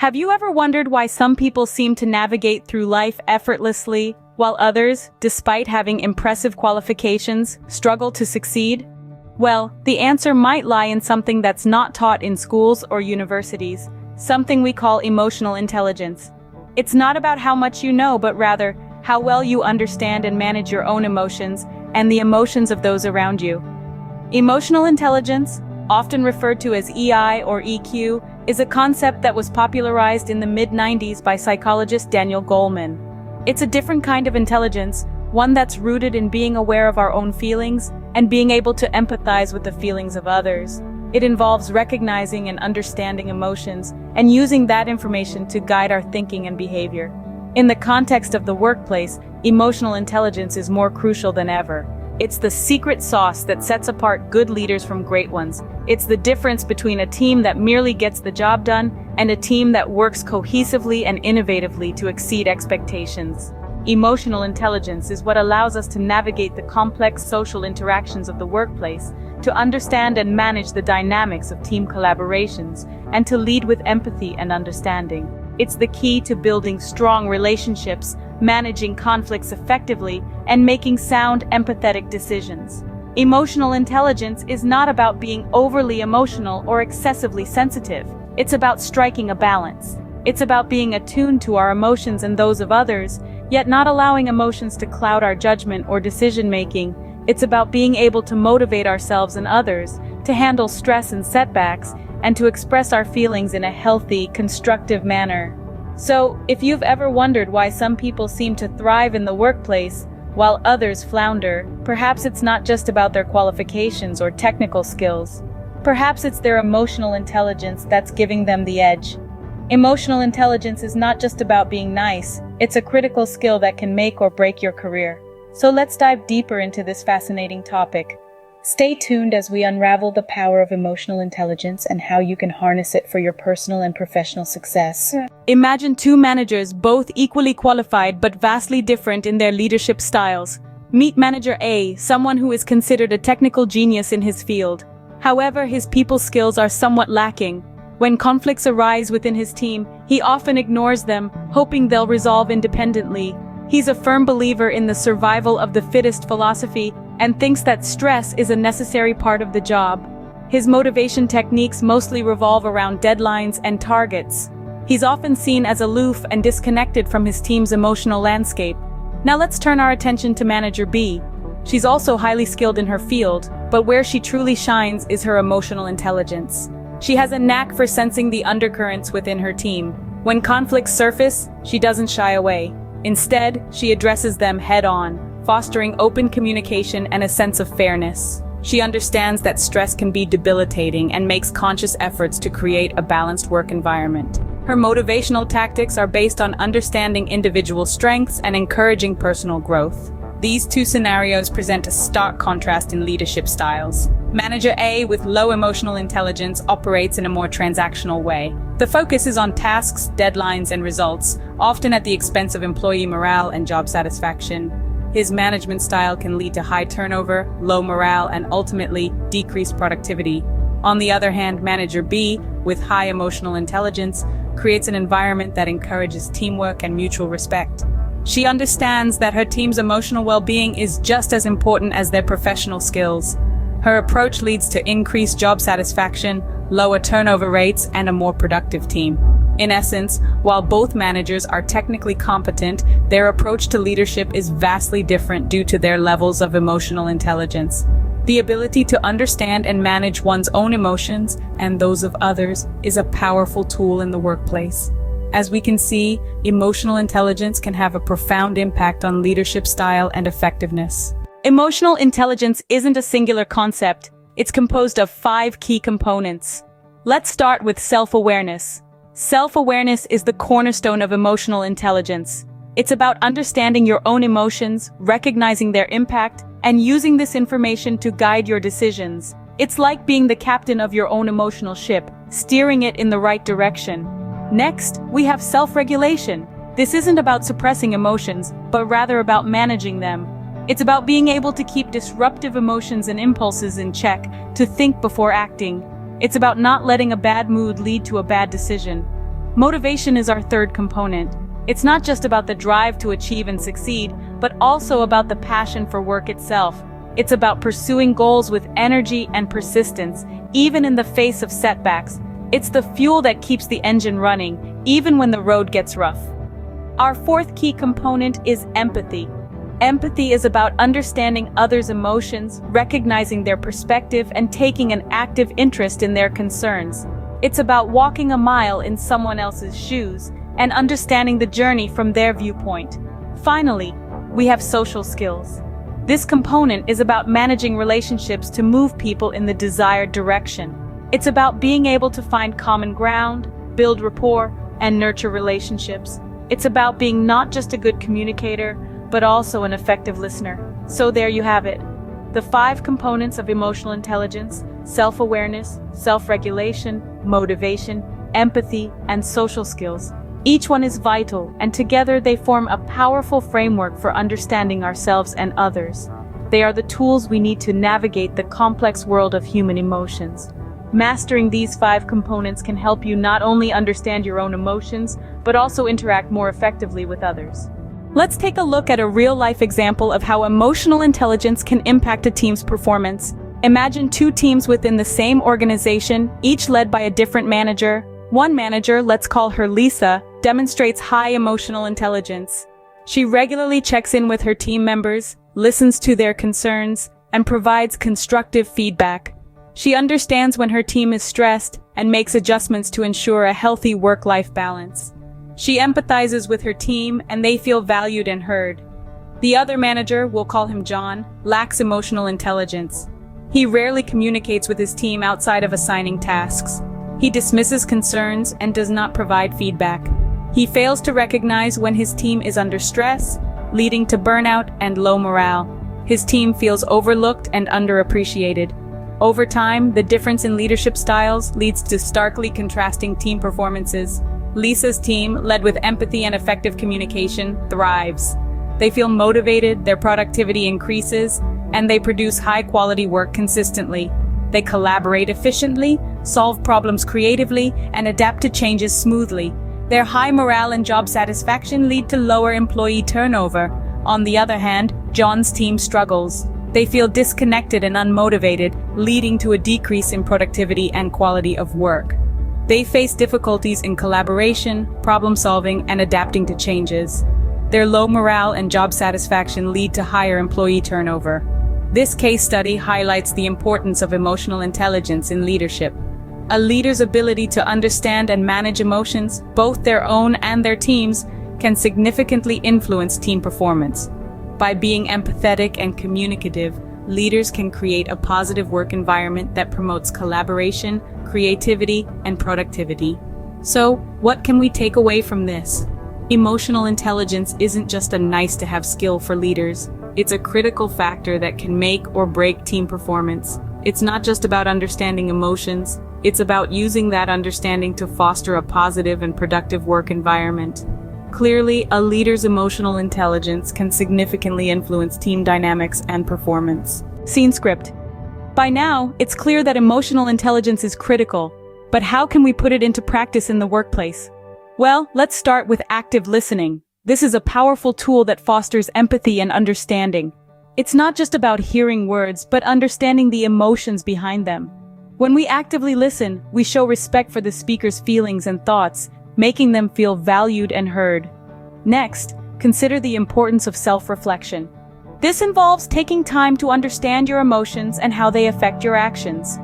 Have you ever wondered why some people seem to navigate through life effortlessly, while others, despite having impressive qualifications, struggle to succeed? Well, the answer might lie in something that's not taught in schools or universities, something we call emotional intelligence. It's not about how much you know, but rather, how well you understand and manage your own emotions and the emotions of those around you. Emotional intelligence, often referred to as EI or EQ, is a concept that was popularized in the mid-90s by psychologist Daniel Goleman. It's a different kind of intelligence, one that's rooted in being aware of our own feelings and being able to empathize with the feelings of others. It involves recognizing and understanding emotions and using that information to guide our thinking and behavior. In the context of the workplace, emotional intelligence is more crucial than ever. It's the secret sauce that sets apart good leaders from great ones. It's the difference between a team that merely gets the job done and a team that works cohesively and innovatively to exceed expectations. Emotional intelligence is what allows us to navigate the complex social interactions of the workplace, to understand and manage the dynamics of team collaborations, and to lead with empathy and understanding. It's the key to building strong relationships, managing conflicts effectively, and making sound, empathetic decisions. Emotional intelligence is not about being overly emotional or excessively sensitive. It's about striking a balance. It's about being attuned to our emotions and those of others, yet not allowing emotions to cloud our judgment or decision-making. It's about being able to motivate ourselves and others, to handle stress and setbacks, and to express our feelings in a healthy, constructive manner. So, if you've ever wondered why some people seem to thrive in the workplace, while others flounder, perhaps it's not just about their qualifications or technical skills. Perhaps it's their emotional intelligence that's giving them the edge. Emotional intelligence is not just about being nice, it's a critical skill that can make or break your career. So let's dive deeper into this fascinating topic. Stay tuned as we unravel the power of emotional intelligence and how you can harness it for your personal and professional success. Imagine two managers, both equally qualified but vastly different in their leadership styles. Meet Manager A, someone who is considered a technical genius in his field. However, his people skills are somewhat lacking. When conflicts arise within his team, he often ignores them, hoping they'll resolve independently. He's a firm believer in the survival of the fittest philosophy and thinks that stress is a necessary part of the job. His motivation techniques mostly revolve around deadlines and targets. He's often seen as aloof and disconnected from his team's emotional landscape. Now let's turn our attention to Manager B. She's also highly skilled in her field, but where she truly shines is her emotional intelligence. She has a knack for sensing the undercurrents within her team. When conflicts surface, she doesn't shy away. Instead, she addresses them head-on, fostering open communication and a sense of fairness. She understands that stress can be debilitating and makes conscious efforts to create a balanced work environment. Her motivational tactics are based on understanding individual strengths and encouraging personal growth. These two scenarios present a stark contrast in leadership styles. Manager A, with low emotional intelligence, operates in a more transactional way. The focus is on tasks, deadlines, and results, often at the expense of employee morale and job satisfaction. His management style can lead to high turnover, low morale, and ultimately decreased productivity. On the other hand, Manager B, with high emotional intelligence, creates an environment that encourages teamwork and mutual respect. She understands that her team's emotional well-being is just as important as their professional skills. Her approach leads to increased job satisfaction, lower turnover rates, and a more productive team. In essence, while both managers are technically competent, their approach to leadership is vastly different due to their levels of emotional intelligence. The ability to understand and manage one's own emotions and those of others is a powerful tool in the workplace. As we can see, emotional intelligence can have a profound impact on leadership style and effectiveness. Emotional intelligence isn't a singular concept. It's composed of 5 key components. Let's start with self-awareness. Self-awareness is the cornerstone of emotional intelligence. It's about understanding your own emotions, recognizing their impact, and using this information to guide your decisions. It's like being the captain of your own emotional ship, steering it in the right direction. Next, we have self-regulation. This isn't about suppressing emotions, but rather about managing them. It's about being able to keep disruptive emotions and impulses in check, to think before acting. It's about not letting a bad mood lead to a bad decision. Motivation is our third component. It's not just about the drive to achieve and succeed, but also about the passion for work itself. It's about pursuing goals with energy and persistence, even in the face of setbacks. It's the fuel that keeps the engine running, even when the road gets rough. Our fourth key component is empathy. Empathy is about understanding others' emotions, recognizing their perspective, and taking an active interest in their concerns. It's about walking a mile in someone else's shoes and understanding the journey from their viewpoint. Finally, we have social skills. This component is about managing relationships to move people in the desired direction. It's about being able to find common ground, build rapport, and nurture relationships. It's about being not just a good communicator, but also an effective listener. So there you have it. The 5 components of emotional intelligence: self-awareness, self-regulation, motivation, empathy, and social skills. Each one is vital, and together they form a powerful framework for understanding ourselves and others. They are the tools we need to navigate the complex world of human emotions. Mastering these 5 components can help you not only understand your own emotions, but also interact more effectively with others. Let's take a look at a real-life example of how emotional intelligence can impact a team's performance. Imagine 2 teams within the same organization, each led by a different manager. One manager, let's call her Lisa, demonstrates high emotional intelligence. She regularly checks in with her team members, listens to their concerns, and provides constructive feedback. She understands when her team is stressed and makes adjustments to ensure a healthy work-life balance. She empathizes with her team, and they feel valued and heard. The other manager, we'll call him John, lacks emotional intelligence. He rarely communicates with his team outside of assigning tasks. He dismisses concerns and does not provide feedback. He fails to recognize when his team is under stress, leading to burnout and low morale. His team feels overlooked and underappreciated. Over time, the difference in leadership styles leads to starkly contrasting team performances. Lisa's team, led with empathy and effective communication, thrives. They feel motivated, their productivity increases, and they produce high-quality work consistently. They collaborate efficiently, solve problems creatively, and adapt to changes smoothly. Their high morale and job satisfaction lead to lower employee turnover. On the other hand, John's team struggles. They feel disconnected and unmotivated, leading to a decrease in productivity and quality of work. They face difficulties in collaboration, problem-solving, and adapting to changes. Their low morale and job satisfaction lead to higher employee turnover. This case study highlights the importance of emotional intelligence in leadership. A leader's ability to understand and manage emotions, both their own and their team's, can significantly influence team performance. By being empathetic and communicative, leaders can create a positive work environment that promotes collaboration, creativity, and productivity. So, what can we take away from this? Emotional intelligence isn't just a nice-to-have skill for leaders. It's a critical factor that can make or break team performance. It's not just about understanding emotions, it's about using that understanding to foster a positive and productive work environment. Clearly, a leader's emotional intelligence can significantly influence team dynamics and performance. Scene script. By now, it's clear that emotional intelligence is critical, but how can we put it into practice in the workplace? Well, let's start with active listening. This is a powerful tool that fosters empathy and understanding. It's not just about hearing words, but understanding the emotions behind them. When we actively listen, we show respect for the speaker's feelings and thoughts, making them feel valued and heard. Next, consider the importance of self-reflection. This involves taking time to understand your emotions and how they affect your actions.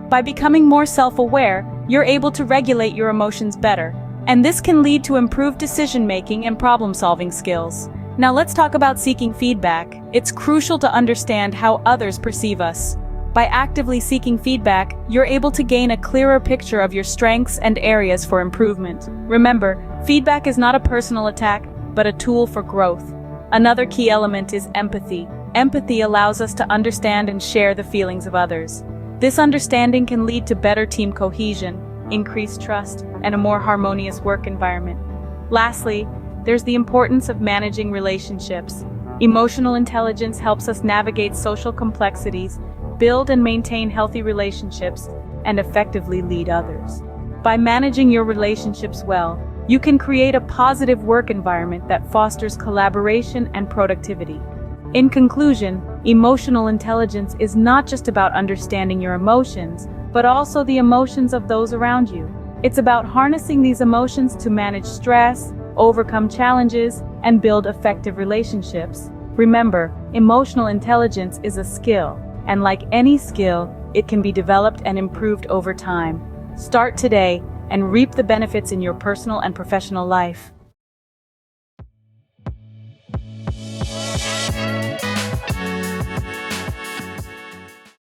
By becoming more self-aware, you're able to regulate your emotions better, and this can lead to improved decision-making and problem-solving skills. Now let's talk about seeking feedback. It's crucial to understand how others perceive us. By actively seeking feedback, you're able to gain a clearer picture of your strengths and areas for improvement. Remember, feedback is not a personal attack, but a tool for growth. Another key element is empathy. Empathy allows us to understand and share the feelings of others. This understanding can lead to better team cohesion, increased trust, and a more harmonious work environment. Lastly, there's the importance of managing relationships. Emotional intelligence helps us navigate social complexities, build and maintain healthy relationships, and effectively lead others. By managing your relationships well, you can create a positive work environment that fosters collaboration and productivity. In conclusion, emotional intelligence is not just about understanding your emotions, but also the emotions of those around you. It's about harnessing these emotions to manage stress, overcome challenges, and build effective relationships. Remember, emotional intelligence is a skill, and like any skill, it can be developed and improved over time. Start today and reap the benefits in your personal and professional life.